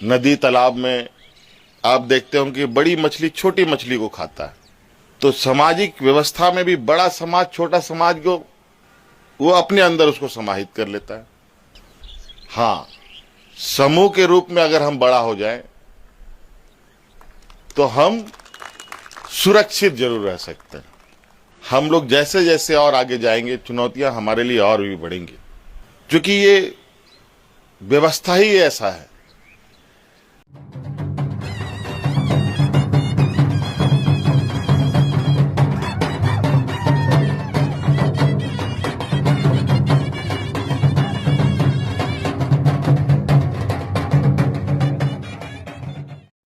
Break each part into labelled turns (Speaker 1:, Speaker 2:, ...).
Speaker 1: नदी तालाब में आप देखते हो कि बड़ी मछली छोटी मछली को खाता है। तो सामाजिक व्यवस्था में भी बड़ा समाज छोटा समाज को वो अपने अंदर उसको समाहित कर लेता है। हाँ, समूह के रूप में अगर हम बड़ा हो जाएं तो हम सुरक्षित जरूर रह सकते हैं। हम लोग जैसे जैसे और आगे जाएंगे चुनौतियां हमारे लिए और भी बढ़ेंगी, क्योंकि ये व्यवस्था ही ऐसा है।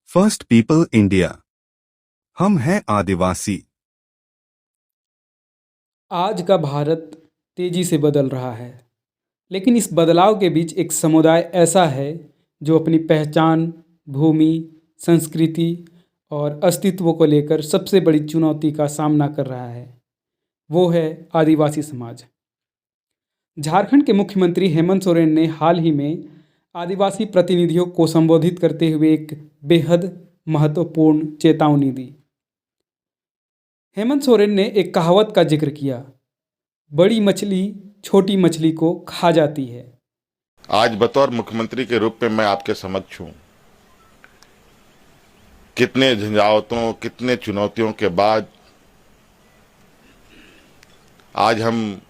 Speaker 2: First people India. हम हैं आदिवासी।
Speaker 3: आज का भारत तेजी से बदल रहा है, लेकिन इस बदलाव के बीच एक समुदाय ऐसा है जो अपनी पहचान, भूमि, संस्कृति और अस्तित्व को लेकर सबसे बड़ी चुनौती का सामना कर रहा है। वो है आदिवासी समाज। झारखंड के मुख्यमंत्री हेमंत सोरेन ने हाल ही में आदिवासी प्रतिनिधियों को संबोधित करते हुए एक बेहद महत्वपूर्ण चेतावनी दी। हेमंत सोरेन ने एक कहावत का जिक्र किया, बड़ी मछली छोटी मछली को खा जाती है।
Speaker 1: आज बतौर मुख्यमंत्री के रूप में मैं आपके समक्ष हूं। कितने झंझावातों, कितने चुनौतियों के बाद आज हम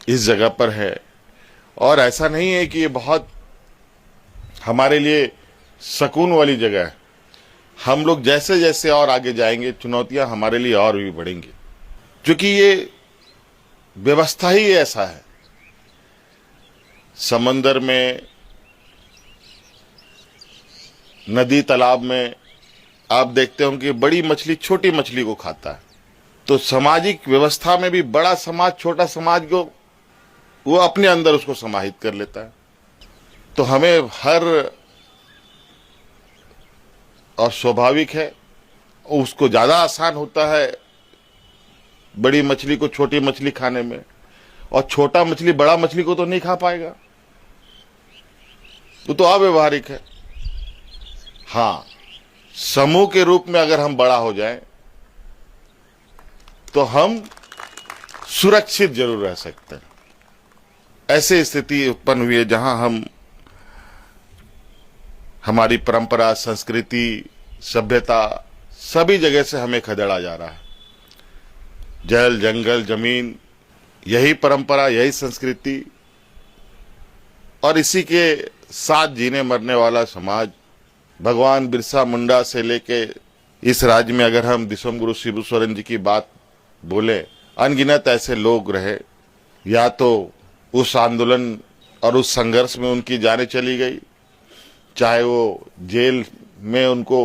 Speaker 1: इस जगह पर है। और ऐसा नहीं है कि ये बहुत हमारे लिए सुकून वाली जगह है। हम लोग जैसे जैसे और आगे जाएंगे चुनौतियां हमारे लिए और भी बढ़ेंगी, क्योंकि ये व्यवस्था ही ऐसा है। समंदर में, नदी तालाब में आप देखते हो कि बड़ी मछली छोटी मछली को खाता है। तो सामाजिक व्यवस्था में भी बड़ा समाज छोटा समाज को वो अपने अंदर उसको समाहित कर लेता है। तो हमें हर, और स्वाभाविक है, उसको ज्यादा आसान होता है बड़ी मछली को छोटी मछली खाने में, और छोटा मछली बड़ा मछली को तो नहीं खा पाएगा, वो तो अव्यवहारिक है। हाँ, समूह के रूप में अगर हम बड़ा हो जाएं तो हम सुरक्षित जरूर रह सकते हैं। ऐसी स्थिति उत्पन्न हुई है जहां हमारी परंपरा, संस्कृति, सभ्यता सभी जगह से हमें खदेड़ा जा रहा है। जल, जंगल, जमीन, यही परंपरा, यही संस्कृति और इसी के साथ जीने मरने वाला समाज। भगवान बिरसा मुंडा से लेके इस राज्य में अगर हम दिसोम गुरु शिबू सोरेन जी की बात बोले, अनगिनत ऐसे लोग रहे, या तो उस आंदोलन और उस संघर्ष में उनकी जानें चली गई, चाहे वो जेल में उनको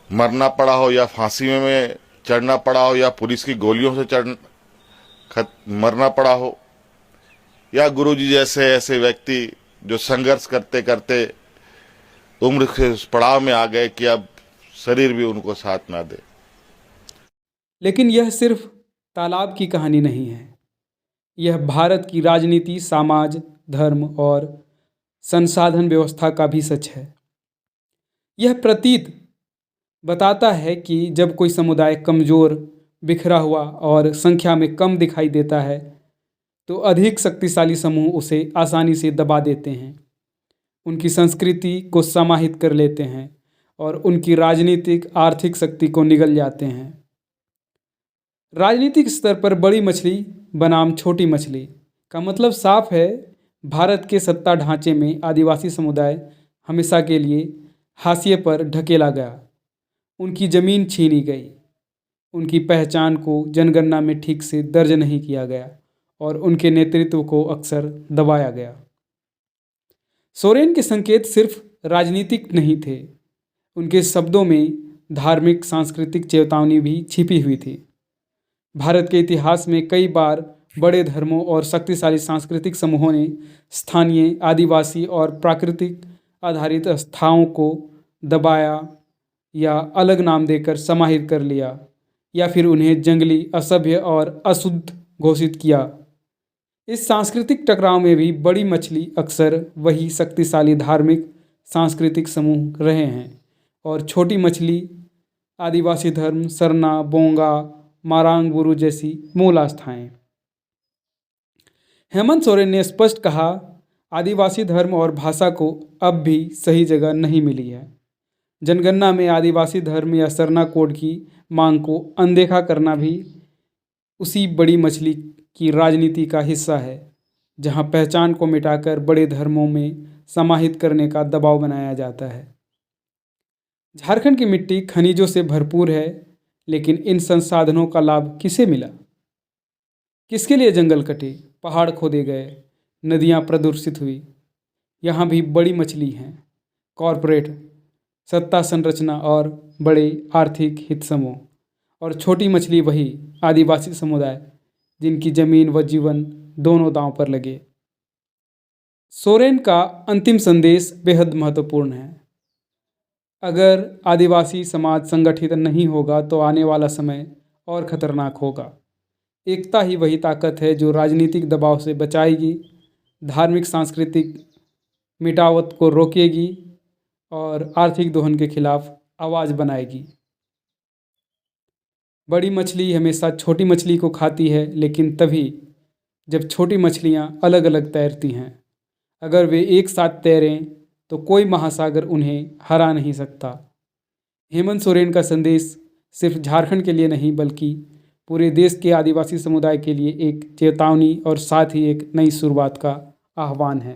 Speaker 1: मरना पड़ा हो, या फांसी में चढ़ना पड़ा हो, या पुलिस की गोलियों से मरना पड़ा हो, या गुरुजी जैसे ऐसे व्यक्ति जो संघर्ष करते करते उम्र के उस पड़ाव में आ गए कि अब शरीर भी उनको साथ ना दे।
Speaker 3: लेकिन यह सिर्फ तालाब की कहानी नहीं है। यह भारत की राजनीति, समाज, धर्म और संसाधन व्यवस्था का भी सच है। यह प्रतीत बताता है कि जब कोई समुदाय कमज़ोर, बिखरा हुआ और संख्या में कम दिखाई देता है, तो अधिक शक्तिशाली समूह उसे आसानी से दबा देते हैं, उनकी संस्कृति को समाहित कर लेते हैं और उनकी राजनीतिक, आर्थिक शक्ति को निगल जाते हैं। राजनीतिक स्तर पर बड़ी मछली बनाम छोटी मछली का मतलब साफ है। भारत के सत्ता ढांचे में आदिवासी समुदाय हमेशा के लिए हाशिए पर ढकेला गया। उनकी ज़मीन छीनी गई, उनकी पहचान को जनगणना में ठीक से दर्ज नहीं किया गया और उनके नेतृत्व को अक्सर दबाया गया। सोरेन के संकेत सिर्फ राजनीतिक नहीं थे, उनके शब्दों में धार्मिक, सांस्कृतिक चेतावनी भी छिपी हुई थी। भारत के इतिहास में कई बार बड़े धर्मों और शक्तिशाली सांस्कृतिक समूहों ने स्थानीय, आदिवासी और प्राकृतिक आधारित आस्थाओं को दबाया या अलग नाम देकर समाहित कर लिया, या फिर उन्हें जंगली, असभ्य और अशुद्ध घोषित किया। इस सांस्कृतिक टकराव में भी बड़ी मछली अक्सर वही शक्तिशाली धार्मिक सांस्कृतिक समूह रहे हैं और छोटी मछली आदिवासी धर्म, सरना, बोंगा, मारांग बुरु जैसी मूल आस्थाएं। हेमंत सोरेन ने स्पष्ट कहा, आदिवासी धर्म और भाषा को अब भी सही जगह नहीं मिली है। जनगणना में आदिवासी धर्म या सरना कोड की मांग को अनदेखा करना भी उसी बड़ी मछली की राजनीति का हिस्सा है, जहां पहचान को मिटाकर बड़े धर्मों में समाहित करने का दबाव बनाया जाता है। झारखंड की मिट्टी खनिजों से भरपूर है, लेकिन इन संसाधनों का लाभ किसे मिला? किसके लिए जंगल कटे, पहाड़ खोदे गए, नदियां प्रदूषित हुई? यहाँ भी बड़ी मछली हैं, कॉरपोरेट सत्ता संरचना और बड़े आर्थिक हित समूह, और छोटी मछली वही आदिवासी समुदाय जिनकी जमीन व जीवन दोनों दांव पर लगे। सोरेन का अंतिम संदेश बेहद महत्वपूर्ण है। अगर आदिवासी समाज संगठित नहीं होगा तो आने वाला समय और खतरनाक होगा। एकता ही वही ताकत है जो राजनीतिक दबाव से बचाएगी, धार्मिक सांस्कृतिक मिटावट को रोकेगी और आर्थिक दोहन के खिलाफ आवाज़ बनाएगी। बड़ी मछली हमेशा छोटी मछली को खाती है, लेकिन तभी जब छोटी मछलियाँ अलग अलग तैरती हैं। अगर वे एक साथ तैरें तो कोई महासागर उन्हें हरा नहीं सकता। हेमंत सोरेन का संदेश सिर्फ झारखंड के लिए नहीं बल्कि पूरे देश के आदिवासी समुदाय के लिए एक चेतावनी और साथ ही एक नई शुरुआत का आह्वान है।